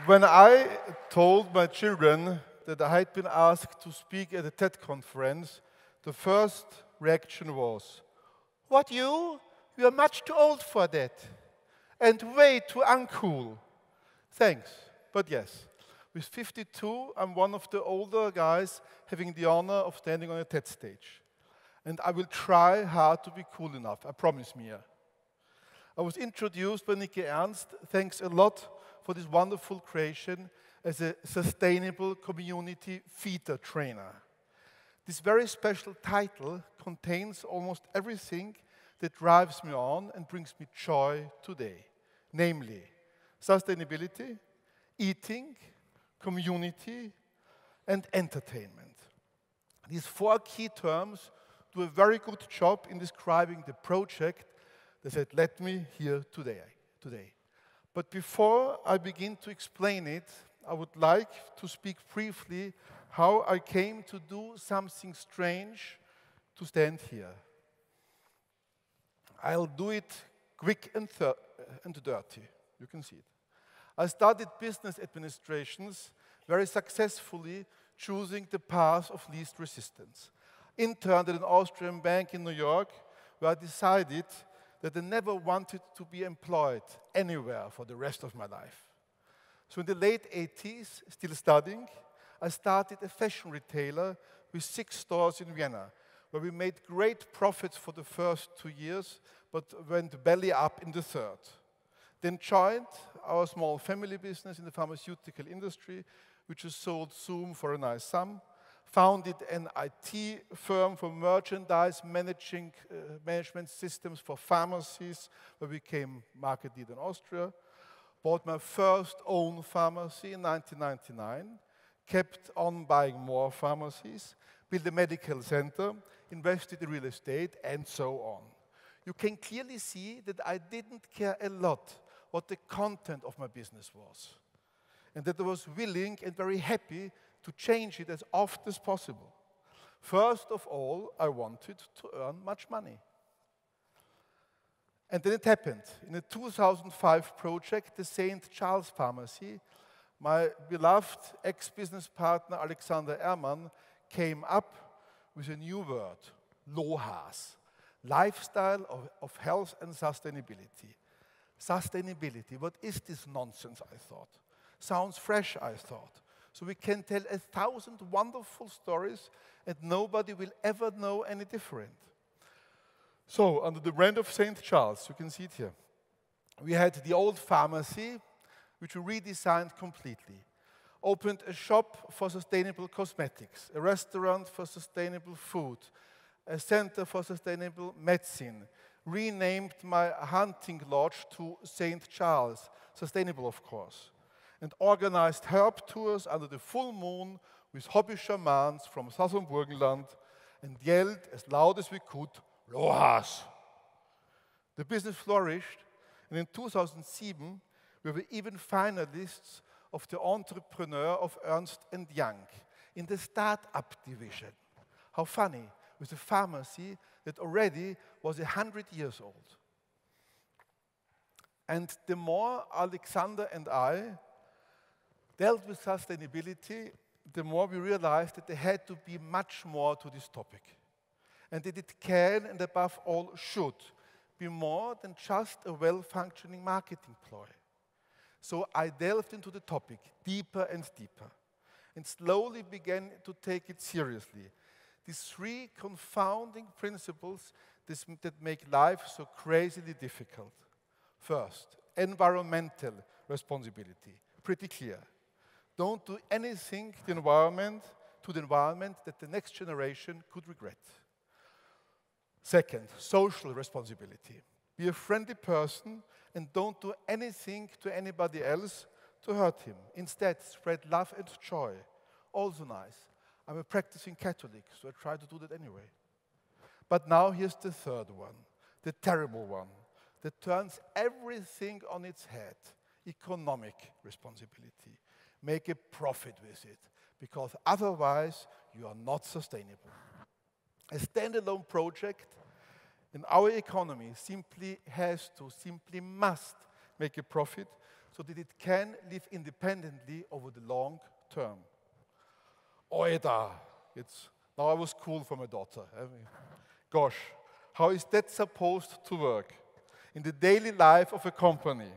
When I told my children that I had been asked to speak at a TED conference, the first reaction was, "What, you? You are much too old for that. And way too uncool." Thanks, but yes. With 52, I'm one of the older guys having the honor of standing on a TED stage. And I will try hard to be cool enough, I promise, Mia. I was introduced by Niki Ernst. Thanks a lot for this wonderful creation as a sustainable community Feedtertainer. This very special title contains almost everything that drives me on and brings me joy today, namely sustainability, eating, community, and entertainment. These four key terms do a very good job in describing the project that had led me here today. But before I begin to explain it, I would like to speak briefly how I came to do something strange to stand here. I'll do it quick and dirty. You can see it. I studied business administrations very successfully, choosing the path of least resistance. Interned at an Austrian bank in New York, where I decided that I never wanted to be employed anywhere for the rest of my life. So in the late 80s, still studying, I started a fashion retailer with 6 stores in Vienna, where we made great profits for the first 2 years, but went belly up in the third. Then joined our small family business in the pharmaceutical industry, which is sold Zoom for a nice sum. Founded an IT firm for merchandise management systems for pharmacies, where we became market leader in Austria. Bought my first own pharmacy in 1999. Kept on buying more pharmacies. Built a medical center. Invested in real estate, and so on. You can clearly see that I didn't care a lot what the content of my business was, and that I was willing and very happy to change it as often as possible. First of all, I wanted to earn much money. And then it happened. In a 2005 project, the St. Charles Pharmacy, my beloved ex-business partner Alexander Ehrmann came up with a new word, LOHAS, lifestyle of health and sustainability. Sustainability, what is this nonsense, I thought? Sounds fresh, I thought. So we can tell 1,000 wonderful stories and nobody will ever know any different. So under the brand of St. Charles, you can see it here, we had the old pharmacy, which we redesigned completely. Opened a shop for sustainable cosmetics, a restaurant for sustainable food, a center for sustainable medicine, renamed my hunting lodge to St. Charles, sustainable of course, and organized herb tours under the full moon with hobby shamans from southern Burgenland and yelled as loud as we could, "Lohas!" The business flourished, and in 2007 we were even finalists of the Entrepreneur of Ernst & Young in the startup division. How funny, with a pharmacy that already was 100 years old. And the more Alexander and I dealt with sustainability, the more we realized that there had to be much more to this topic. And that it can, and above all should, be more than just a well-functioning marketing ploy. So I delved into the topic deeper and deeper, and slowly began to take it seriously. These 3 confounding principles that make life so crazily difficult. First, environmental responsibility. Pretty clear. Don't do anything to the environment that the next generation could regret. Second, social responsibility. Be a friendly person and don't do anything to anybody else to hurt him. Instead, spread love and joy. Also nice. I'm a practicing Catholic, so I try to do that anyway. But now here's the third one, the terrible one, that turns everything on its head. Economic responsibility. Make a profit with it, because otherwise you are not sustainable. A standalone project in our economy simply must make a profit so that it can live independently over the long term. Oida, now I was cool for my daughter. Gosh, how is that supposed to work in the daily life of a company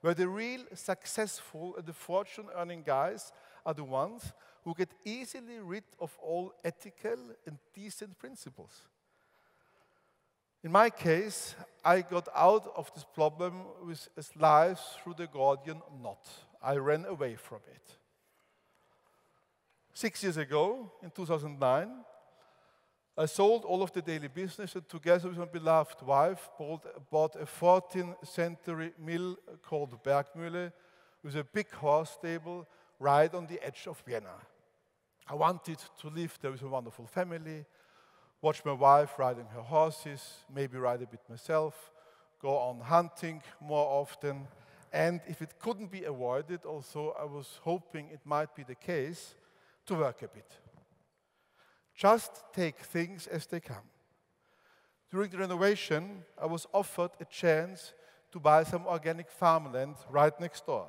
where the real successful and the fortune-earning guys are the ones who get easily rid of all ethical and decent principles? In my case, I got out of this problem with a slice through the Gordian knot. I ran away from it. 6 years ago, in 2009, I sold all of the daily business and together with my beloved wife bought a 14th century mill called Bergmühle with a big horse stable right on the edge of Vienna. I wanted to live there with a wonderful family, watch my wife riding her horses, maybe ride a bit myself, go on hunting more often, and if it couldn't be avoided, also I was hoping it might be the case, to work a bit. Just take things as they come. During the renovation, I was offered a chance to buy some organic farmland right next door.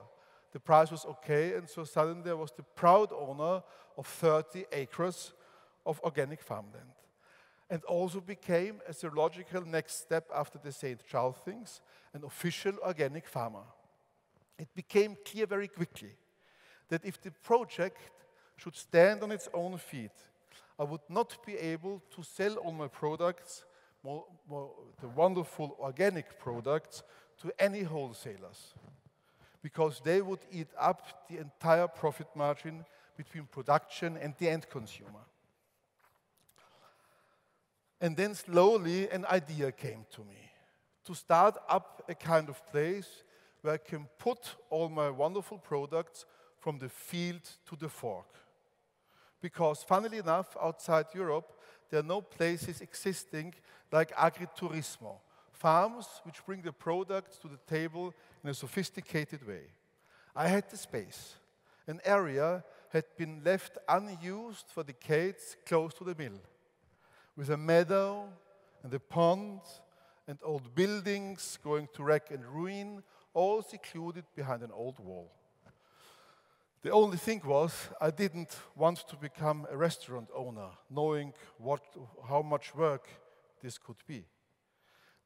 The price was okay, and so suddenly I was the proud owner of 30 acres of organic farmland. And also became, as a logical next step after the St. Charles things, an official organic farmer. It became clear very quickly that if the project should stand on its own feet, I would not be able to sell all my products, the wonderful organic products, to any wholesalers, because they would eat up the entire profit margin between production and the end consumer. And then slowly an idea came to me, to start up a kind of place where I can put all my wonderful products from the field to the fork. Because funnily enough, outside Europe, there are no places existing like agriturismo, farms which bring the products to the table in a sophisticated way. I had the space. An area had been left unused for decades close to the mill, with a meadow and a pond and old buildings going to wreck and ruin, all secluded behind an old wall. The only thing was, I didn't want to become a restaurant owner, knowing how much work this could be.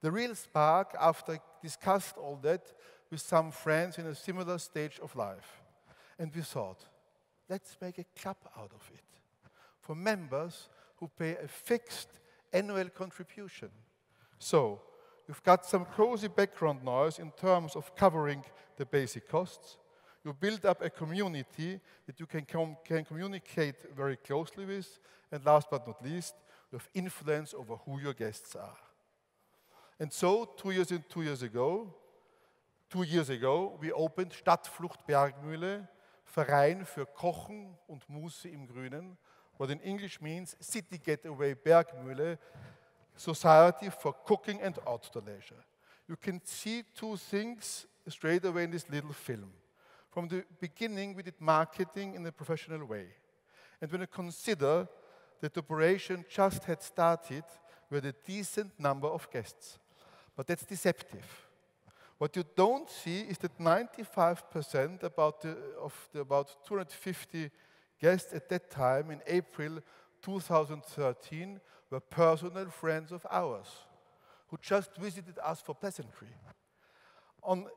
The real spark, after I discussed all that with some friends in a similar stage of life, and we thought, let's make a club out of it, for members who pay a fixed annual contribution. So, you've got some cozy background noise in terms of covering the basic costs. You build up a community that you can communicate very closely with, and last but not least, you have influence over who your guests are. And so, 2 years ago, we opened Stadtflucht Bergmühle, Verein für Kochen und Muße im Grünen, what in English means City Getaway Bergmühle, Society for Cooking and Outdoor Leisure. You can see two things straight away in this little film. From the beginning, we did marketing in a professional way. And when you consider that the operation just had started, we had a decent number of guests. But that's deceptive. What you don't see is that 95% of the about 250 guests at that time in April 2013 were personal friends of ours who just visited us for pleasantry.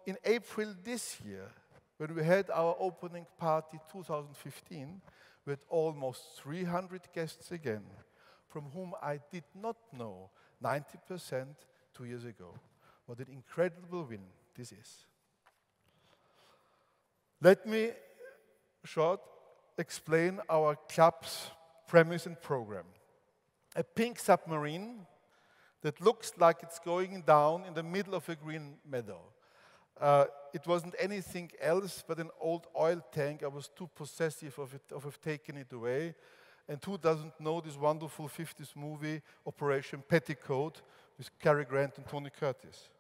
In April this year, when we had our opening party 2015, we had almost 300 guests again, from whom I did not know 90% 2 years ago. What an incredible win this is. Let me explain our club's premise and program. A pink submarine that looks like it's going down in the middle of a green meadow. It wasn't anything else but an old oil tank. I was too possessive of taking it away. And who doesn't know this wonderful 50s movie, Operation Petticoat, with Cary Grant and Tony Curtis?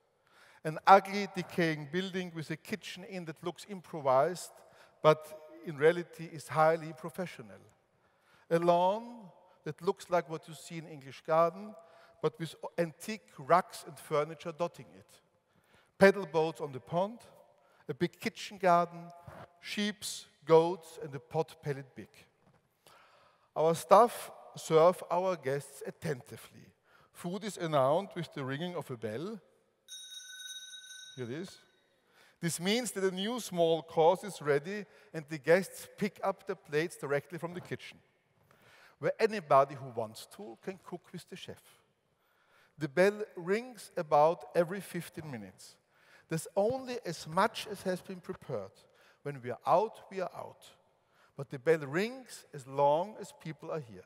An ugly, decaying building with a kitchen in that looks improvised, but in reality is highly professional. A lawn that looks like what you see in English Garden, but with antique rugs and furniture dotting it. Paddle boats on the pond, a big kitchen garden, sheep, goats, and a pot-bellied pig. Our staff serve our guests attentively. Food is announced with the ringing of a bell. Here it is. This means that a new small course is ready and the guests pick up the plates directly from the kitchen, where anybody who wants to can cook with the chef. The bell rings about every 15 minutes. There's only as much as has been prepared. When we are out, we are out. But the bell rings as long as people are here.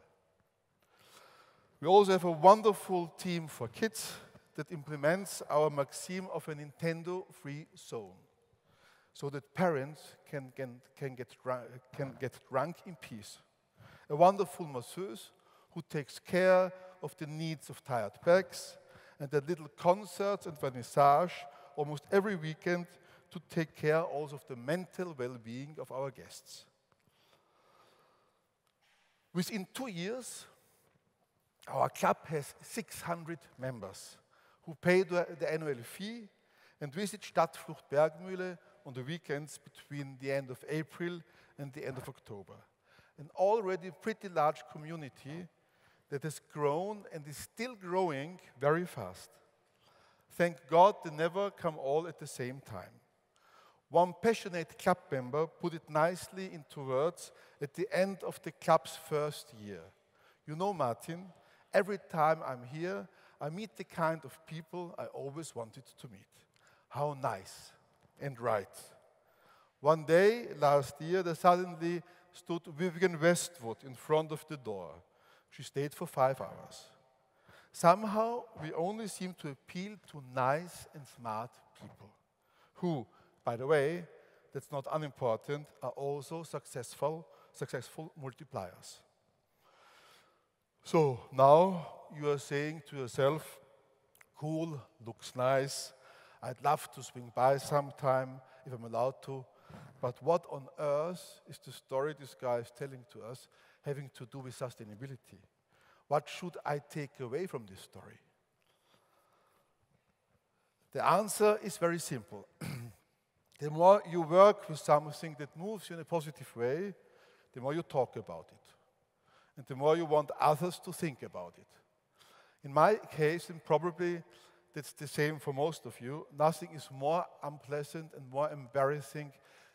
We also have a wonderful team for kids that implements our maxim of a Nintendo-free zone, so that parents can get drunk in peace. A wonderful masseuse who takes care of the needs of tired backs, and a little concerts and vernissage almost every weekend to take care also of the mental well-being of our guests. Within 2 years, our club has 600 members who pay the annual fee and visit Stadtflucht Bergmühle on the weekends between the end of April and the end of October. An already pretty large community that has grown and is still growing very fast. Thank God they never come all at the same time. One passionate club member put it nicely into words at the end of the club's first year. You know, Martin, every time I'm here, I meet the kind of people I always wanted to meet. How nice and right. One day last year, there suddenly stood Vivian Westwood in front of the door. She stayed for 5 hours. Somehow, we only seem to appeal to nice and smart people who, by the way, that's not unimportant, are also successful multipliers. So now you are saying to yourself, cool, looks nice, I'd love to swing by sometime if I'm allowed to, but what on earth is the story this guy is telling to us having to do with sustainability? What should I take away from this story? The answer is very simple. The more you work with something that moves you in a positive way, the more you talk about it. And the more you want others to think about it. In my case, and probably that's the same for most of you, nothing is more unpleasant and more embarrassing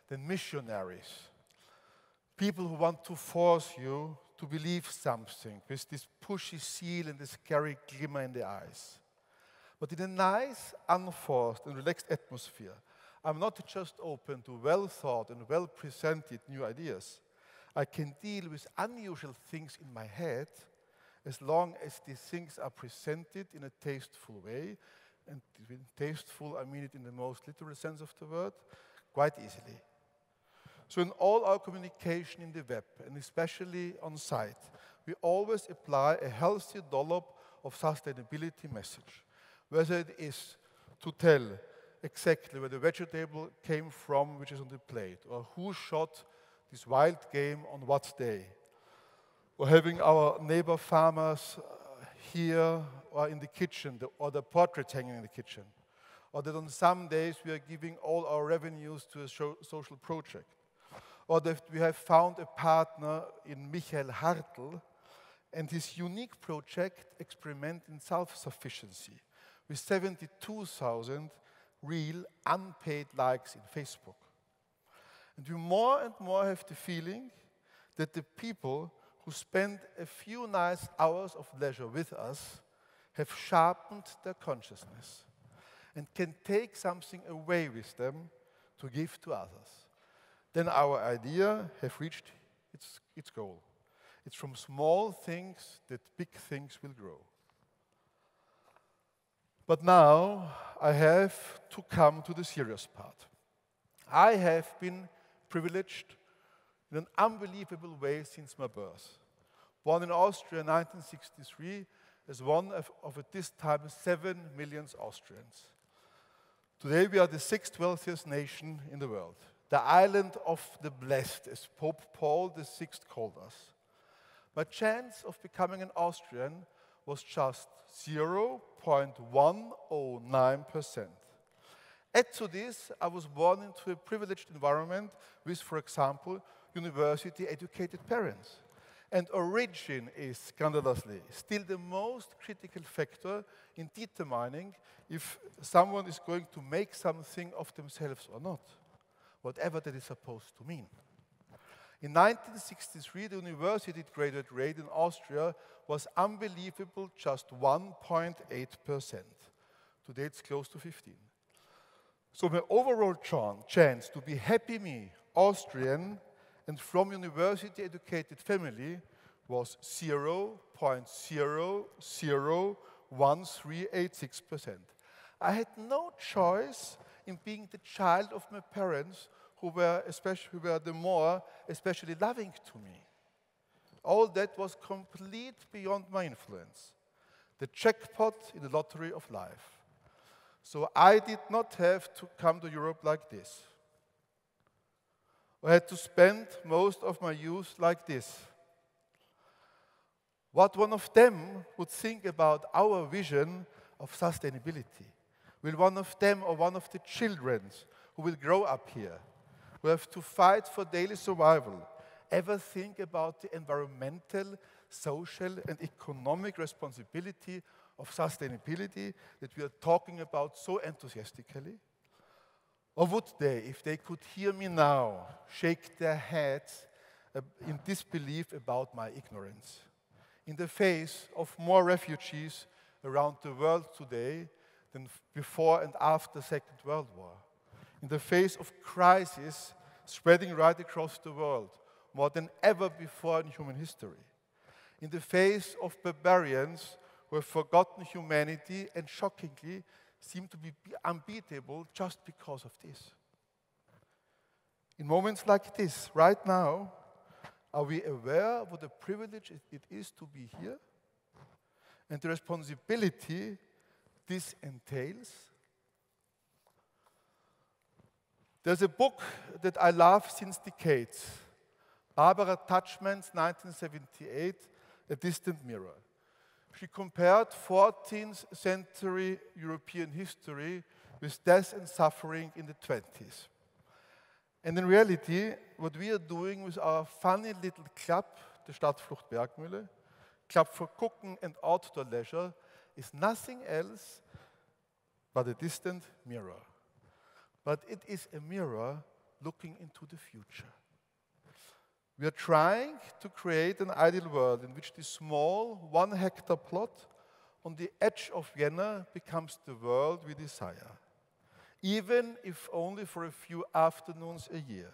than missionaries. People who want to force you to believe something with this pushy seal and this scary glimmer in the eyes. But in a nice, unforced and relaxed atmosphere, I'm not just open to well-thought and well-presented new ideas. I can deal with unusual things in my head as long as these things are presented in a tasteful way. And with tasteful, I mean it in the most literal sense of the word, quite easily. So in all our communication in the web, and especially on site, we always apply a healthy dollop of sustainability message. Whether it is to tell exactly where the vegetable came from, which is on the plate, or who shot this wild game on what day, or having our neighbor farmers here or in the kitchen, or the portraits hanging in the kitchen, or that on some days we are giving all our revenues to a social project, or that we have found a partner in Michael Hartl and his unique project Experiment in Self-Sufficiency with 72,000 real unpaid likes in Facebook. And we more and more have the feeling that the people who spend a few nice hours of leisure with us have sharpened their consciousness and can take something away with them to give to others. Then our idea has reached its goal. It's from small things that big things will grow. But now I have to come to the serious part. I have been privileged in an unbelievable way since my birth. Born in Austria in 1963 as one of at this time 7 million Austrians. Today we are the 6th wealthiest nation in the world. The island of the blessed, as Pope Paul VI called us. My chance of becoming an Austrian was just 0.109%. Add to this, I was born into a privileged environment with, for example, university-educated parents. And origin is, scandalously, still the most critical factor in determining if someone is going to make something of themselves or not, whatever that is supposed to mean. In 1963, the university graduate rate in Austria was unbelievable, just 1.8%. Today it's close to 15. So my overall chance to be happy me, Austrian, and from university-educated family was 0.001386%. I had no choice in being the child of my parents who were especially loving to me. All that was complete beyond my influence. The jackpot in the lottery of life. So I did not have to come to Europe like this. I had to spend most of my youth like this. What one of them would think about our vision of sustainability? Will one of them or one of the children who will grow up here, who have to fight for daily survival, ever think about the environmental, social, and economic responsibility of sustainability that we are talking about so enthusiastically? Or would they, if they could hear me now, shake their heads in disbelief about my ignorance? In the face of more refugees around the world today than before and after the Second World War. In the face of crisis spreading right across the world, more than ever before in human history. In the face of barbarians who have forgotten humanity and shockingly seem to be unbeatable just because of this. In moments like this, right now, are we aware of what a privilege it is to be here? And the responsibility this entails? There's a book that I love since decades. Barbara Tuchman's 1978, A Distant Mirror. She compared 14th century European history with death and suffering in the 20s. And in reality, what we are doing with our funny little club, the Stadtflucht Bergmühle, Club for Cooking and Outdoor Leisure, is nothing else but a distant mirror. But it is a mirror looking into the future. We are trying to create an ideal world in which the small 1 hectare plot on the edge of Vienna becomes the world we desire, even if only for a few afternoons a year,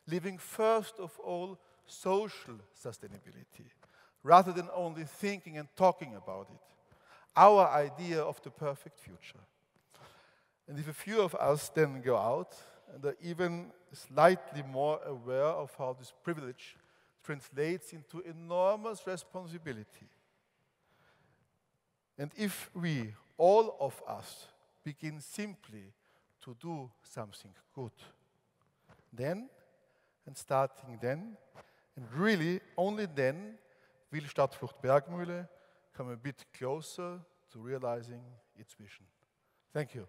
living first of all social sustainability, rather than only thinking and talking about it, our idea of the perfect future. And if a few of us then go out and are even slightly more aware of how this privilege translates into enormous responsibility. And if we, all of us, begin simply to do something good, then, and starting then, and really only then, will Stadtflucht Bergmühle come a bit closer to realizing its vision. Thank you.